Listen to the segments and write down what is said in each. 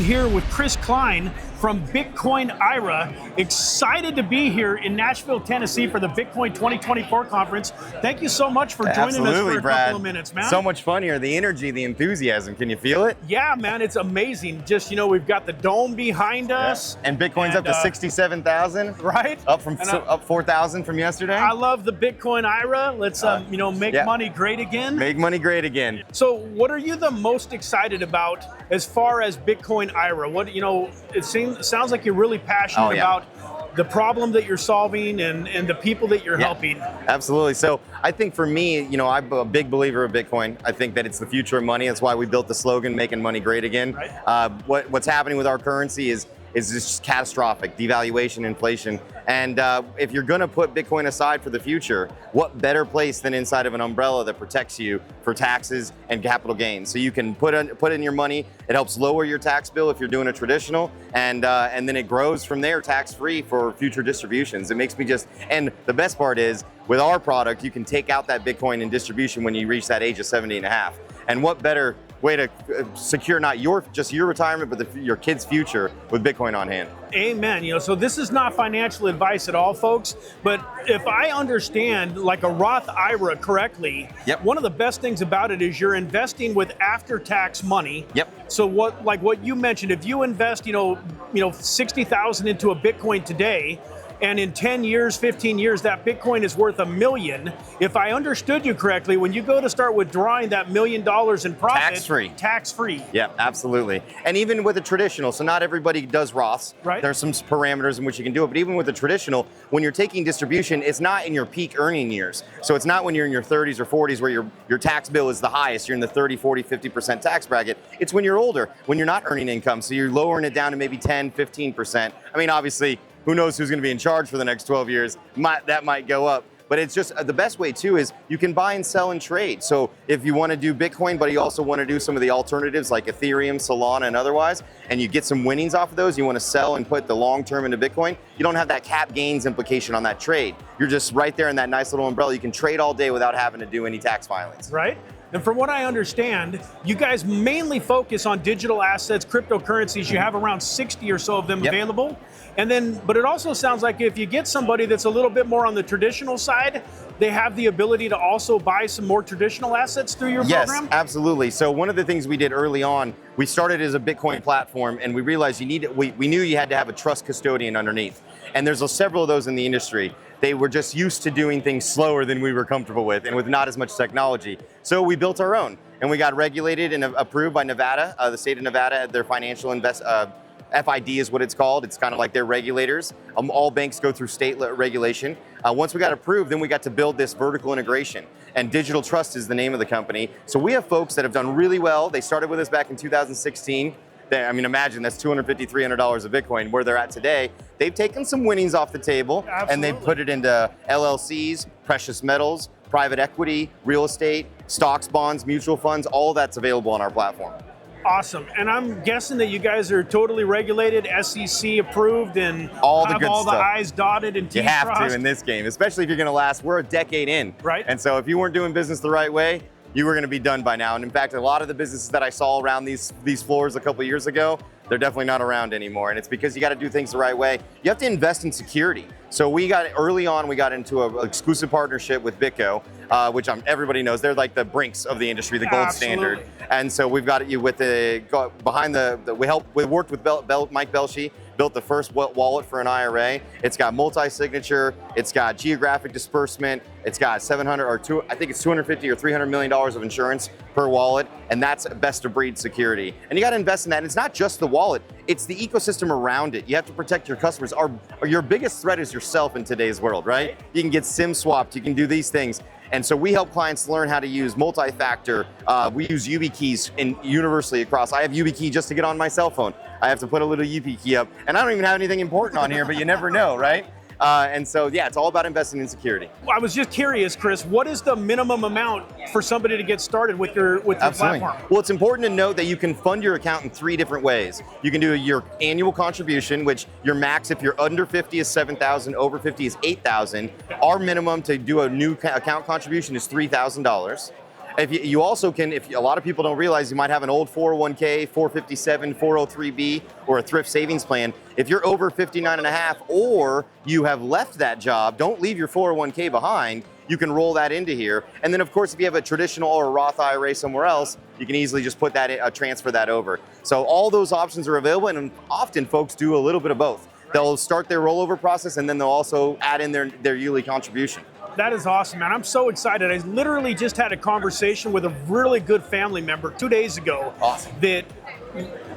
here with Chris Kline from Bitcoin IRA. Excited to be here in Nashville, Tennessee for the Bitcoin 2024 conference. Thank you so much for joining us for a couple of minutes, man. So much fun here. The energy, the enthusiasm. Can you feel it? Yeah, man, it's amazing. Just, you know, we've got the dome behind us. And Bitcoin's up to 67,000. Right. Up from up 4,000 from yesterday. I love the Bitcoin IRA. Let's, you know, make money great again. Make money great again. So what are you the most excited about as far as Bitcoin IRA? What, you know, it sounds like you're really passionate about the problem that you're solving and the people that you're helping. Absolutely. So I think for me, you know, I'm a big believer of Bitcoin. I think that it's the future of money. That's why we built the slogan, making money great again. Right. What's happening with our currency is just catastrophic, devaluation, inflation. And if you're gonna put Bitcoin aside for the future, what better place than inside of an umbrella that protects you for taxes and capital gains? So you can put in your money. It helps lower your tax bill if you're doing a traditional, and then it grows from there tax-free for future distributions. It makes me and the best part is, with our product, you can take out that Bitcoin in distribution when you reach that age of 70 and a half. And what better way to secure not just your retirement, but your kids' future with Bitcoin on hand. Amen. You know, so this is not financial advice at all, folks, but if I understand like a Roth IRA correctly, one of the best things about it is you're investing with after-tax money. So what you mentioned, if you invest, you know, 60,000 into a Bitcoin today, and in 10 years, 15 years, that Bitcoin is worth $1 million. If I understood you correctly, when you go to start withdrawing that $1 million in profit, tax-free. Tax-free. Yeah, absolutely. And even with a traditional, so not everybody does Roths. Right. There's some parameters in which you can do it, but even with a traditional, when you're taking distribution, it's not in your peak earning years. So it's not when you're in your 30s or 40s where your tax bill is the highest, you're in the 30, 40, 50% tax bracket. It's when you're older, when you're not earning income, so you're lowering it down to maybe 10, 15%. I mean, obviously, who knows who's going to be in charge for the next 12 years? That might go up. But it's just the best way too is you can buy and sell and trade. So if you want to do Bitcoin, but you also want to do some of the alternatives like Ethereum, Solana, and otherwise, and you get some winnings off of those, you want to sell and put the long term into Bitcoin, you don't have that cap gains implication on that trade. You're just right there in that nice little umbrella. You can trade all day without having to do any tax filings. Right. And from what I understand, you guys mainly focus on digital assets, cryptocurrencies. You have around 60 or so of them available. And then, but it also sounds like if you get somebody that's a little bit more on the traditional side, they have the ability to also buy some more traditional assets through your program? Yes, absolutely. So one of the things we did early on, we started as a Bitcoin platform, and we realized we knew you had to have a trust custodian underneath. And there's several of those in the industry. They were just used to doing things slower than we were comfortable with and with not as much technology. So we built our own, and we got regulated and approved by Nevada, the state of Nevada, their financial FID is what it's called. It's kind of like their regulators. All banks go through state regulation. Once we got approved, then we got to build this vertical integration. And Digital Trust is the name of the company. So we have folks that have done really well. They started with us back in 2016. I mean, imagine that's $250, $300 of Bitcoin. Where they're at today, they've taken some winnings off the table. Absolutely. And they've put it into LLCs, precious metals, private equity, real estate, stocks, bonds, mutual funds. All that's available on our platform. Awesome. And I'm guessing that you guys are totally regulated, SEC approved, and all the have good all stuff. The I's dotted and T's You have crossed. to in this game, especially if you're going to last. We're a decade in. Right. And so if you weren't doing business the right way, you were going to be done by now. And in fact, a lot of the businesses that I saw around these floors a couple of years ago, they're definitely not around anymore. And it's because you got to do things the right way. You have to invest in security. So early on, we got into an exclusive partnership with Bitco, which everybody knows. They're like the Brinks of the industry, the gold standard. And so we've got you with we worked with Mike Belshey, built the first wallet for an IRA. It's got multi-signature, it's got geographic disbursement, it's got I think it's $250 or $300 million of insurance per wallet, and that's best of breed security. And you got to invest in that. And it's not just the wallet, it's the ecosystem around it. You have to protect your customers. Your biggest threat is yourself in today's world, right? You can get SIM swapped, you can do these things. And so we help clients learn how to use multi-factor. We use YubiKeys universally across. I have YubiKey just to get on my cell phone. I have to put a little YubiKey up. And I don't even have anything important on here, but you never know, right? And so, yeah, it's all about investing in security. I was just curious, Chris, what is the minimum amount for somebody to get started with your platform? Well, it's important to note that you can fund your account in 3 different ways. You can do your annual contribution, which your max, if you're under 50, is 7,000, over 50 is 8,000. Our minimum to do a new account contribution is $3,000. If you also can, if a lot of people don't realize, you might have an old 401k, 457, 403b, or a thrift savings plan. If you're over 59 and a half, or you have left that job, don't leave your 401k behind. You can roll that into here. And then of course, if you have a traditional or a Roth IRA somewhere else, you can easily just put that in, transfer that over. So all those options are available, and often folks do a little bit of both. They'll start their rollover process, and then they'll also add in their yearly contribution. That is awesome, man. I'm so excited. I literally just had a conversation with a really good family member 2 days ago. Awesome. That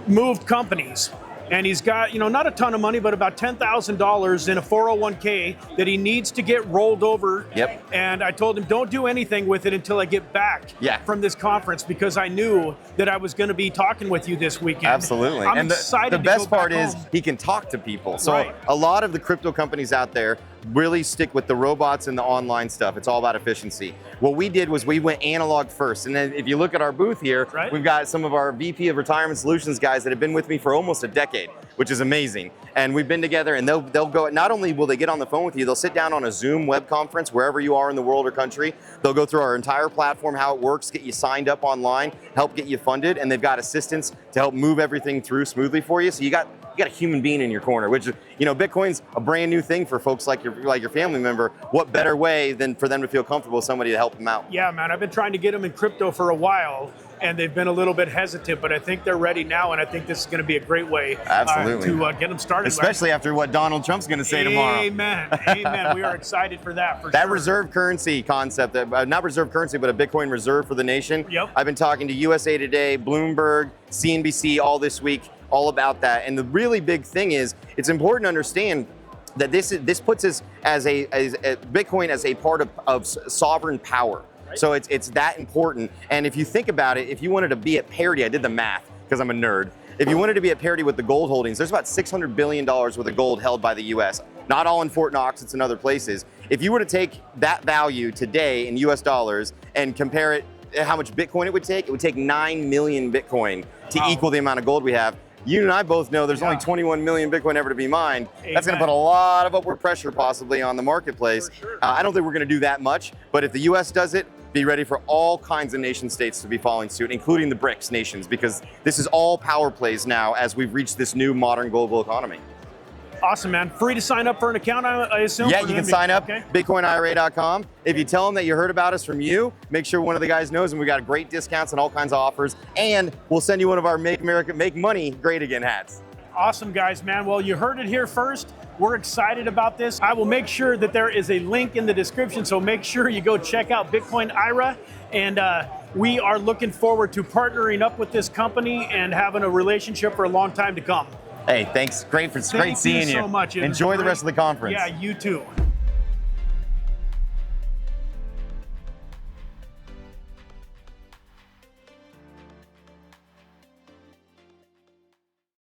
moved companies. And he's got, not a ton of money, but about $10,000 in a 401k that he needs to get rolled over. Yep. And I told him, don't do anything with it until I get back from this conference, because I knew that I was going to be talking with you this weekend. Absolutely. I'm and excited the best part home. is he can talk to people. So a lot of the crypto companies out there really stick with the robots and the online stuff. It's all about efficiency. What we did was we went analog first. And then if you look at our booth here, we've got some of our VP of Retirement Solutions guys that have been with me for almost a decade, which is amazing. And we've been together, and they'll go, not only will they get on the phone with you, they'll sit down on a Zoom web conference wherever you are in the world or country. They'll go through our entire platform, how it works, get you signed up online, help get you funded, and they've got assistants to help move everything through smoothly for you. So you got a human being in your corner, which, Bitcoin's a brand new thing for folks like your family member. What better way than for them to feel comfortable with somebody to help them out? Yeah, man, I've been trying to get them in crypto for a while, and they've been a little bit hesitant, but I think they're ready now, and I think this is going to be a great way to get them started. Especially after what Donald Trump's going to say tomorrow. Amen. Amen. We are excited for that, for that sure. Reserve currency concept, not reserve currency, but a Bitcoin reserve for the nation. Yep. I've been talking to USA Today, Bloomberg, CNBC all this week, all about that. And the really big thing is, it's important to understand that this puts us as Bitcoin as a part of sovereign power. Right. So it's that important. And if you think about it, if you wanted to be at parity, I did the math because I'm a nerd. If you wanted to be at parity with the gold holdings, there's about $600 billion worth of gold held by the US. Not all in Fort Knox, it's in other places. If you were to take that value today in US dollars and compare it, how much Bitcoin it would take 9 million Bitcoin to equal the amount of gold we have. You and I both know there's only 21 million Bitcoin ever to be mined. Amen. That's going to put a lot of upward pressure possibly on the marketplace. Sure. I don't think we're going to do that much, but if the US does it, be ready for all kinds of nation states to be following suit, including the BRICS nations, because this is all power plays now as we've reached this new modern global economy. Awesome, man. Free to sign up for an account, I assume? Yeah, you can sign up, bitcoinira.com. If you tell them that you heard about us from you, make sure one of the guys knows, and we got great discounts and all kinds of offers, and we'll send you one of our Make America, Make Money Great Again hats. Awesome, guys, man. Well, you heard it here first. We're excited about this. I will make sure that there is a link in the description, so make sure you go check out Bitcoin IRA, and we are looking forward to partnering up with this company and having a relationship for a long time to come. Hey, thanks. Great seeing you. Thank you so much. Enjoy the rest of the conference. Yeah, you too.